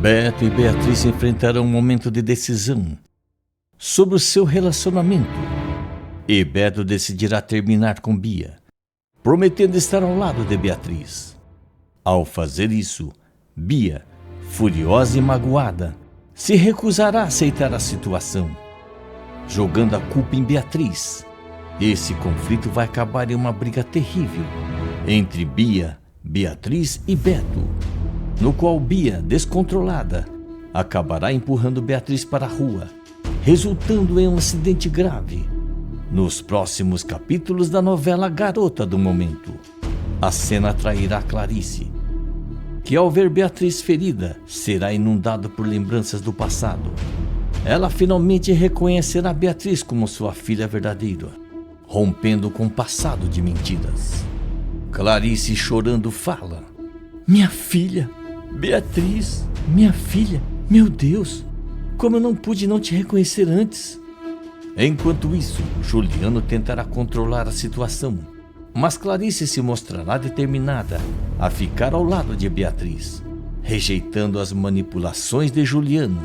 Beto e Beatriz enfrentarão um momento de decisão sobre o seu relacionamento. E Beto decidirá terminar com Bia, prometendo estar ao lado de Beatriz. Ao fazer isso, Bia, furiosa e magoada, se recusará a aceitar a situação, jogando a culpa em Beatriz. Esse conflito vai acabar em uma briga terrível entre Bia, Beatriz e Beto, no qual Bia, descontrolada, acabará empurrando Beatriz para a rua, resultando em um acidente grave. Nos próximos capítulos da novela Garota do Momento, a cena atrairá Clarice, que ao ver Beatriz ferida, será inundada por lembranças do passado. Ela finalmente reconhecerá Beatriz como sua filha verdadeira, rompendo com o passado de mentiras. Clarice, chorando, fala: "Minha filha, Beatriz, minha filha, meu Deus, como eu não pude não te reconhecer antes." Enquanto isso, Juliano tentará controlar a situação, mas Clarice se mostrará determinada a ficar ao lado de Beatriz, rejeitando as manipulações de Juliano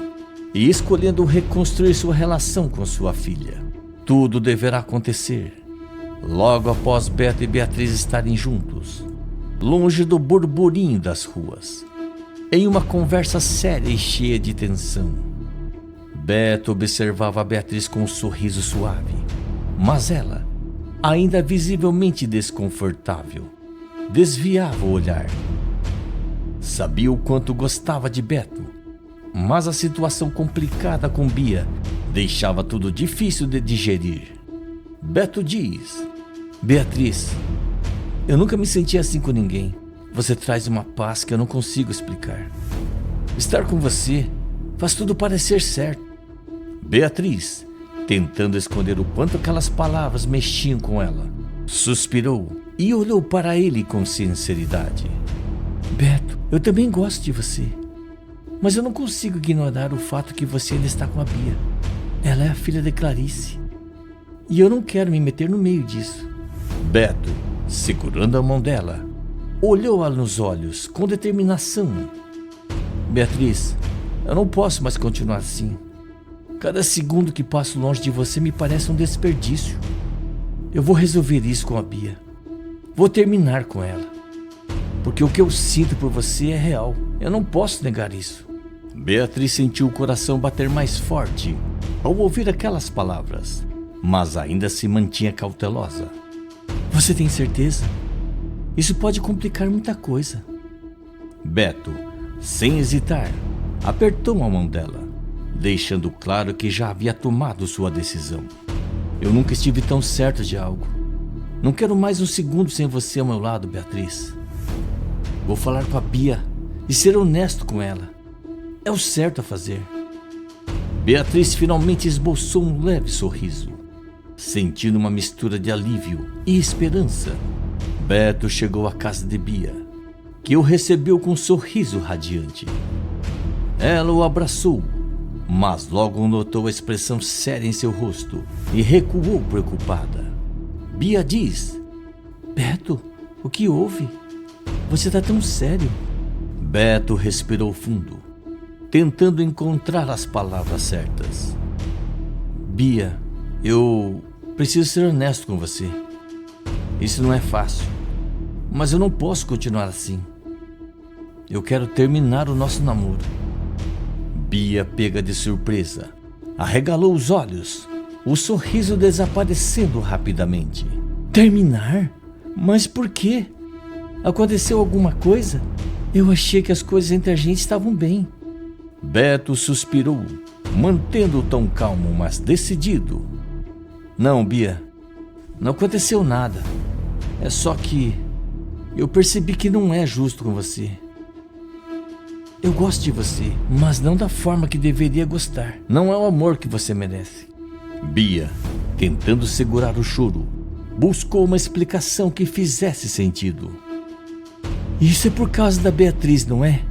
e escolhendo reconstruir sua relação com sua filha. Tudo deverá acontecer logo após Beto e Beatriz estarem juntos, longe do burburinho das ruas, em uma conversa séria e cheia de tensão. Beto observava Beatriz com um sorriso suave, mas ela, ainda visivelmente desconfortável, desviava o olhar. Sabia o quanto gostava de Beto, mas a situação complicada com Bia deixava tudo difícil de digerir. Beto diz: "Beatriz, eu nunca me senti assim com ninguém. Você traz uma paz que eu não consigo explicar. Estar com você faz tudo parecer certo." Beatriz, tentando esconder o quanto aquelas palavras mexiam com ela, suspirou e olhou para ele com sinceridade. "Beto, eu também gosto de você, mas eu não consigo ignorar o fato que você ainda está com a Bia. Ela é a filha de Clarice, e eu não quero me meter no meio disso." Beto, segurando a mão dela, olhou-a nos olhos com determinação. "Beatriz, eu não posso mais continuar assim. Cada segundo que passo longe de você me parece um desperdício. Eu vou resolver isso com a Bia. Vou terminar com ela. Porque o que eu sinto por você é real. Eu não posso negar isso." Beatriz sentiu o coração bater mais forte ao ouvir aquelas palavras, mas ainda se mantinha cautelosa. "Você tem certeza? Isso pode complicar muita coisa." Beto, sem hesitar, apertou a mão dela, deixando claro que já havia tomado sua decisão. "Eu nunca estive tão certo de algo. Não quero mais um segundo sem você ao meu lado, Beatriz. Vou falar com a Bia e ser honesto com ela. É o certo a fazer." Beatriz finalmente esboçou um leve sorriso, sentindo uma mistura de alívio e esperança. Beto chegou à casa de Bia, que o recebeu com um sorriso radiante. Ela o abraçou, mas logo notou a expressão séria em seu rosto e recuou preocupada. Bia diz: "Beto, o que houve? Você está tão sério?" Beto respirou fundo, tentando encontrar as palavras certas. "Bia, eu preciso ser honesto com você. Isso não é fácil, mas eu não posso continuar assim. Eu quero terminar o nosso namoro." Bia, pega de surpresa, arregalou os olhos, o sorriso desaparecendo rapidamente. "Terminar? Mas por quê? Aconteceu alguma coisa? Eu achei que as coisas entre a gente estavam bem." Beto suspirou, mantendo o tom calmo, mas decidido. "Não, Bia, não aconteceu nada. É só que eu percebi que não é justo com você. Eu gosto de você, mas não da forma que deveria gostar. Não é o amor que você merece." Bia, tentando segurar o choro, buscou uma explicação que fizesse sentido. "Isso é por causa da Beatriz, não é?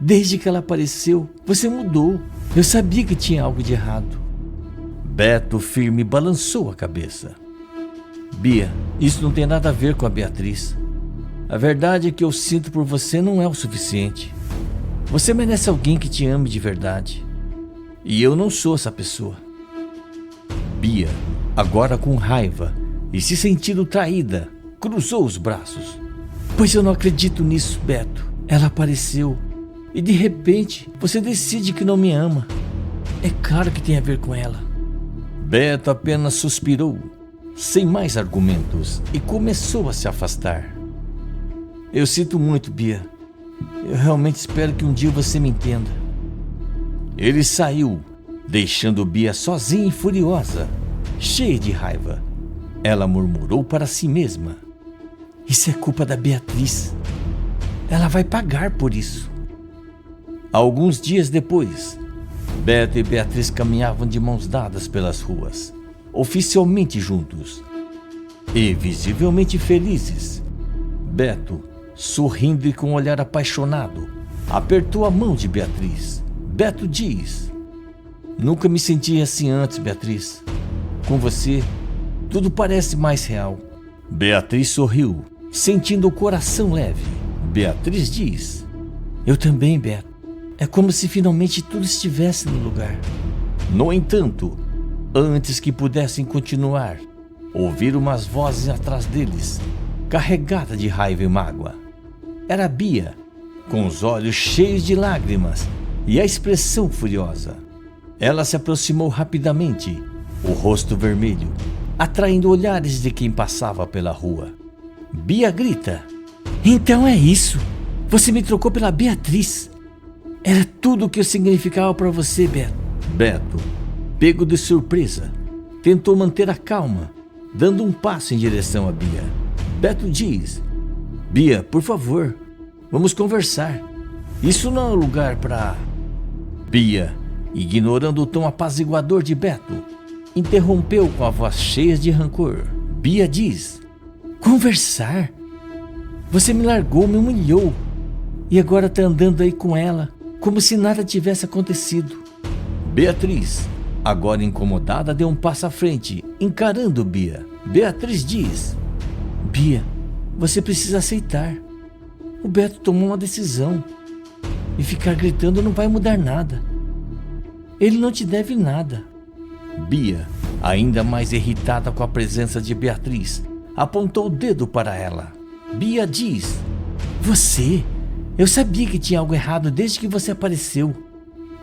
Desde que ela apareceu, você mudou. Eu sabia que tinha algo de errado." Beto, firme, balançou a cabeça. "Bia, isso não tem nada a ver com a Beatriz. A verdade é que eu sinto por você não é o suficiente. Você merece alguém que te ame de verdade. E eu não sou essa pessoa. Bia, agora com raiva e se sentindo traída, cruzou os braços. Pois eu não acredito nisso, Beto. Ela apareceu e de repente você decide que não me ama. É claro que tem a ver com ela. Beto apenas suspirou, sem mais argumentos, e começou a se afastar. Eu sinto muito, Bia. Eu realmente espero que um dia você me entenda. Ele saiu, deixando Bia sozinha e furiosa, cheia de raiva. Ela murmurou para si mesma: isso é culpa da Beatriz. Ela vai pagar por isso. Alguns dias depois, Beto e Beatriz caminhavam de mãos dadas pelas ruas, oficialmente juntos e visivelmente felizes. Beto, sorrindo e com um olhar apaixonado, apertou a mão de Beatriz. Beto diz: nunca me senti assim antes, Beatriz. Com você, tudo parece mais real. Beatriz sorriu, sentindo o coração leve. Beatriz diz: eu também, Beto. É como se finalmente tudo estivesse no lugar. No entanto, antes que pudessem continuar, ouviram umas vozes atrás deles, carregada de raiva e mágoa. Era Bia, com os olhos cheios de lágrimas e a expressão furiosa. Ela se aproximou rapidamente, o rosto vermelho, atraindo olhares de quem passava pela rua. Bia grita: então é isso! Você me trocou pela Beatriz! Era tudo o que eu significava para você, Beto. Beto, pego de surpresa, tentou manter a calma, dando um passo em direção a Bia. Beto diz: Bia, por favor, vamos conversar. Isso não é lugar para... Bia, ignorando o tom apaziguador de Beto, interrompeu com a voz cheia de rancor. Bia diz: conversar? Você me largou, me humilhou, e agora tá andando aí com ela, como se nada tivesse acontecido. Beatriz, agora incomodada, deu um passo à frente, encarando Bia. Beatriz diz: Bia, você precisa aceitar. O Beto tomou uma decisão, e ficar gritando não vai mudar nada. Ele não te deve nada. Bia, ainda mais irritada com a presença de Beatriz, apontou o dedo para ela. Bia diz: você... Eu sabia que tinha algo errado desde que você apareceu.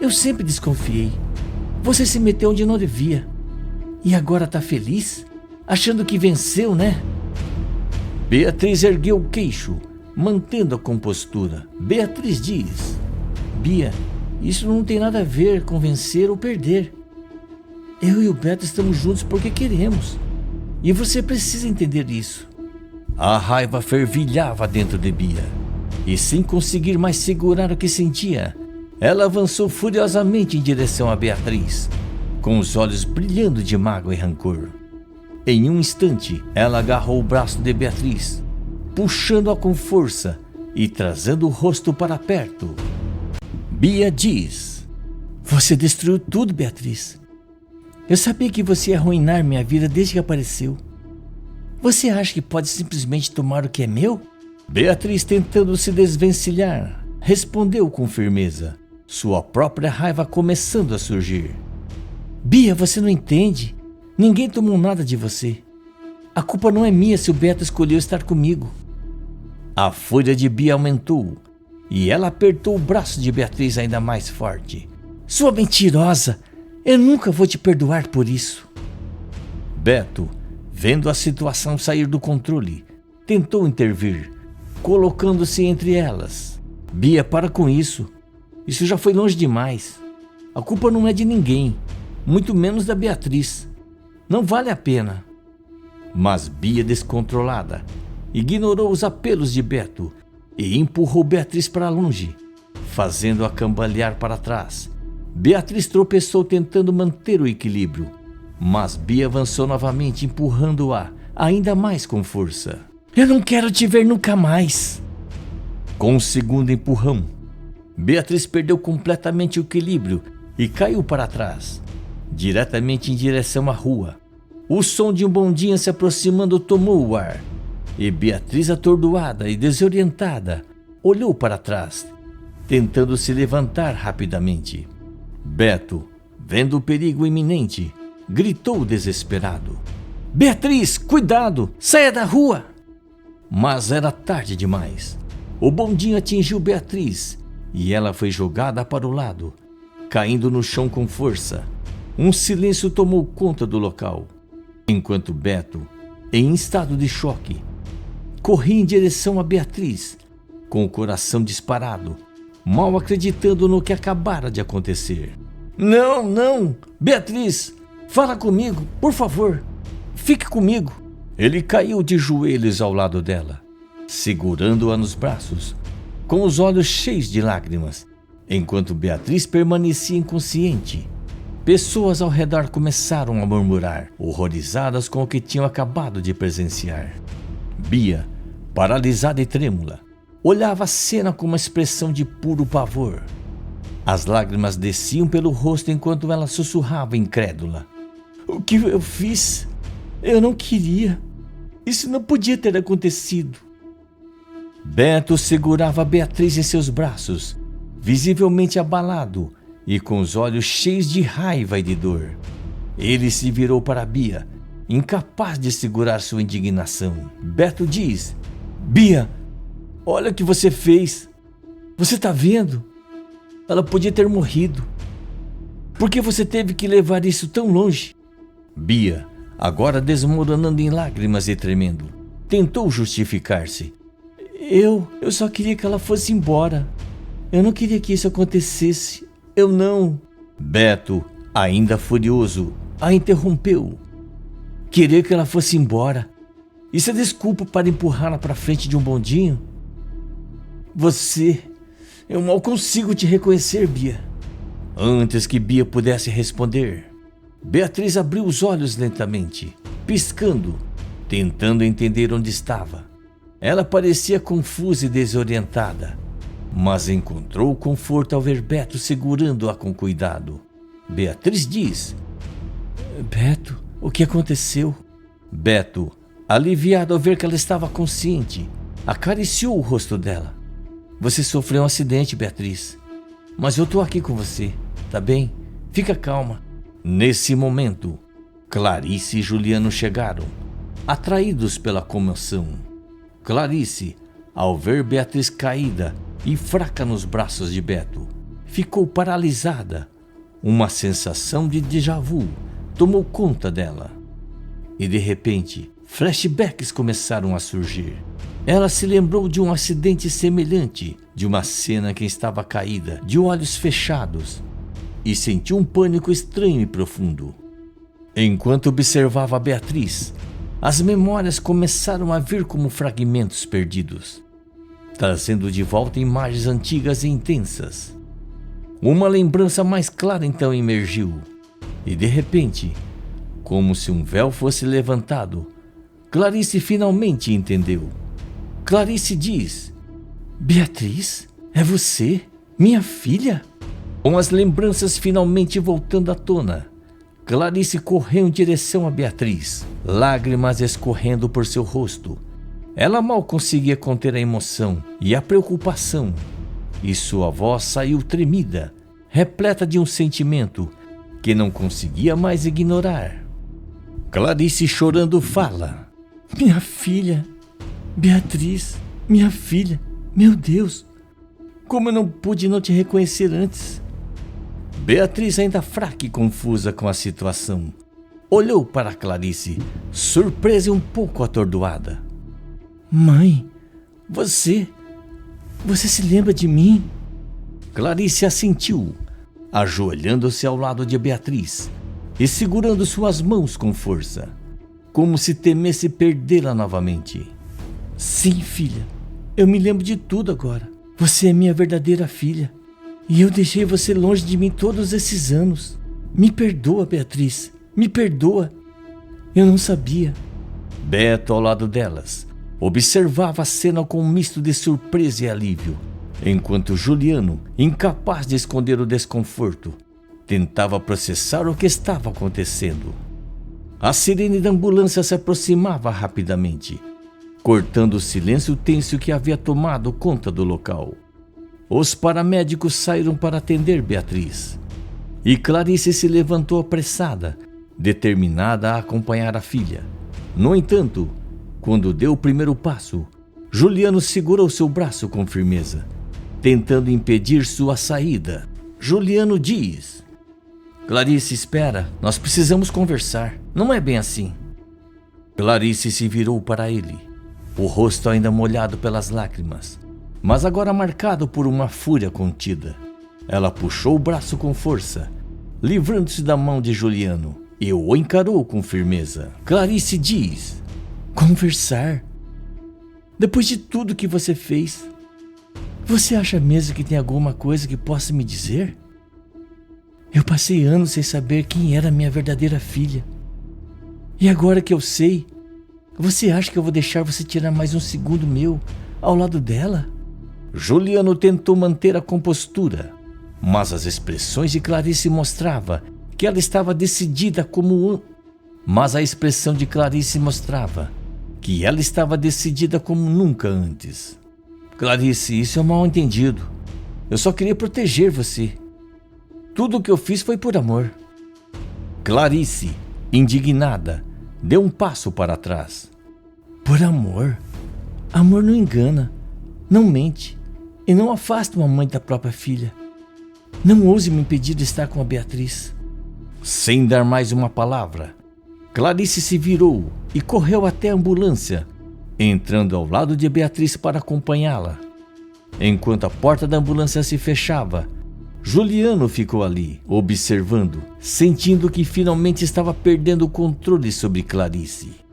Eu sempre desconfiei. Você se meteu onde não devia. E agora tá feliz? Achando que venceu, né? Beatriz ergueu o queixo, mantendo a compostura. Beatriz diz: Bia, isso não tem nada a ver com vencer ou perder. Eu e o Beto estamos juntos porque queremos. E você precisa entender isso. A raiva fervilhava dentro de Bia. E sem conseguir mais segurar o que sentia, ela avançou furiosamente em direção a Beatriz, com os olhos brilhando de mágoa e rancor. Em um instante, ela agarrou o braço de Beatriz, puxando-a com força e trazendo o rosto para perto. Bia diz: você destruiu tudo, Beatriz. Eu sabia que você ia arruinar minha vida desde que apareceu. Você acha que pode simplesmente tomar o que é meu? Beatriz, tentando se desvencilhar, respondeu com firmeza, sua própria raiva começando a surgir. Bia, você não entende. Ninguém tomou nada de você. A culpa não é minha se o Beto escolheu estar comigo. A fúria de Bia aumentou e ela apertou o braço de Beatriz ainda mais forte. Sua mentirosa! Eu nunca vou te perdoar por isso. Beto, vendo a situação sair do controle, tentou intervir, colocando-se entre elas. Bia, para com isso. Isso já foi longe demais. A culpa não é de ninguém, muito menos da Beatriz. Não vale a pena. Mas Bia, descontrolada, ignorou os apelos de Beto e empurrou Beatriz para longe, fazendo-a cambalear para trás. Beatriz tropeçou tentando manter o equilíbrio, mas Bia avançou novamente, empurrando-a ainda mais com força. Eu não quero te ver nunca mais. Com um segundo empurrão, Beatriz perdeu completamente o equilíbrio e caiu para trás, diretamente em direção à rua. O som de um bondinho se aproximando tomou o ar, e Beatriz, atordoada e desorientada, olhou para trás tentando se levantar rapidamente. Beto, vendo o perigo iminente, gritou desesperado: Beatriz, cuidado! Saia da rua! Mas era tarde demais. O bondinho atingiu Beatriz e ela foi jogada para o lado, caindo no chão com força. Um silêncio tomou conta do local, enquanto Beto, em estado de choque, corria em direção a Beatriz, com o coração disparado, mal acreditando no que acabara de acontecer. Não, não! Beatriz, fala comigo, por favor! Fique comigo! Ele caiu de joelhos ao lado dela, segurando-a nos braços, com os olhos cheios de lágrimas, enquanto Beatriz permanecia inconsciente. Pessoas ao redor começaram a murmurar, horrorizadas com o que tinham acabado de presenciar. Bia, paralisada e trêmula, olhava a cena com uma expressão de puro pavor. As lágrimas desciam pelo rosto enquanto ela sussurrava incrédula: O que eu fiz? Eu não queria. Isso não podia ter acontecido. Beto segurava Beatriz em seus braços, visivelmente abalado e com os olhos cheios de raiva e de dor. Ele se virou para Bia, incapaz de segurar sua indignação. Beto diz: Bia, olha o que você fez. Você está vendo? Ela podia ter morrido. Por que você teve que levar isso tão longe? Bia, agora desmoronando em lágrimas e tremendo, tentou justificar-se. Eu só queria que ela fosse embora. Eu não queria que isso acontecesse. Eu não... Beto, ainda furioso, a interrompeu. Querer que ela fosse embora? Isso é desculpa para empurrá-la para frente de um bondinho? Eu mal consigo te reconhecer, Bia. Antes que Bia pudesse responder, Beatriz abriu os olhos lentamente, piscando, tentando entender onde estava. Ela parecia confusa e desorientada, mas encontrou conforto ao ver Beto segurando-a com cuidado. Beatriz diz: Beto, o que aconteceu? Beto, aliviado ao ver que ela estava consciente, acariciou o rosto dela. Você sofreu um acidente, Beatriz, mas eu tô aqui com você, tá bem? Fica calma. Nesse momento, Clarice e Juliano chegaram, atraídos pela comoção. Clarice, ao ver Beatriz caída e fraca nos braços de Beto, ficou paralisada. Uma sensação de déjà vu tomou conta dela. E de repente, flashbacks começaram a surgir. Ela se lembrou de um acidente semelhante, de uma cena que estava caída, de olhos fechados, e sentiu um pânico estranho e profundo. Enquanto observava a Beatriz, as memórias começaram a vir como fragmentos perdidos, trazendo de volta imagens antigas e intensas. Uma lembrança mais clara então emergiu, e de repente, como se um véu fosse levantado, Clarice finalmente entendeu. Clarice diz: Beatriz, é você? Minha filha? Com as lembranças finalmente voltando à tona, Clarice correu em direção a Beatriz, lágrimas escorrendo por seu rosto. Ela mal conseguia conter a emoção e a preocupação, e sua voz saiu tremida, repleta de um sentimento que não conseguia mais ignorar. Clarice, chorando, fala: Minha filha, Beatriz, minha filha, meu Deus, como eu não pude não te reconhecer antes. Beatriz, ainda fraca e confusa com a situação, olhou para Clarice, surpresa e um pouco atordoada. Mãe, você se lembra de mim? Clarice assentiu, ajoelhando-se ao lado de Beatriz e segurando suas mãos com força, como se temesse perdê-la novamente. Sim, filha, eu me lembro de tudo agora. Você é minha verdadeira filha. E eu deixei você longe de mim todos esses anos. Me perdoa, Beatriz, me perdoa. Eu não sabia. Beto, ao lado delas, observava a cena com um misto de surpresa e alívio, enquanto Juliano, incapaz de esconder o desconforto, tentava processar o que estava acontecendo. A sirene da ambulância se aproximava rapidamente, cortando o silêncio tenso que havia tomado conta do local. Os paramédicos saíram para atender Beatriz. E Clarice se levantou apressada, determinada a acompanhar a filha. No entanto, quando deu o primeiro passo, Juliano segurou seu braço com firmeza, tentando impedir sua saída. Juliano diz: Clarice, espera, nós precisamos conversar. Não é bem assim. Clarice se virou para ele, o rosto ainda molhado pelas lágrimas, mas agora marcado por uma fúria contida. Ela puxou o braço com força, livrando-se da mão de Juliano, e o encarou com firmeza. Clarice diz: Conversar? Depois de tudo que você fez, você acha mesmo que tem alguma coisa que possa me dizer? Eu passei anos sem saber quem era minha verdadeira filha. E agora que eu sei, você acha que eu vou deixar você tirar mais um segundo meu ao lado dela? Juliano tentou manter a compostura, mas as expressões de Clarice mostravam que ela estava decidida como nunca antes. Clarice, isso é um mal-entendido. Eu só queria proteger você. Tudo o que eu fiz foi por amor. Clarice, indignada, deu um passo para trás. Por amor? Amor não engana, não mente e não afasta uma mãe da própria filha. Não ouse me impedir de estar com a Beatriz. Sem dar mais uma palavra, Clarice se virou e correu até a ambulância, entrando ao lado de Beatriz para acompanhá-la. Enquanto a porta da ambulância se fechava, Juliano ficou ali, observando, sentindo que finalmente estava perdendo o controle sobre Clarice.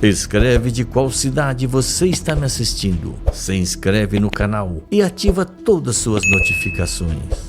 Escreve de qual cidade você está me assistindo, se inscreve no canal e ativa todas as suas notificações.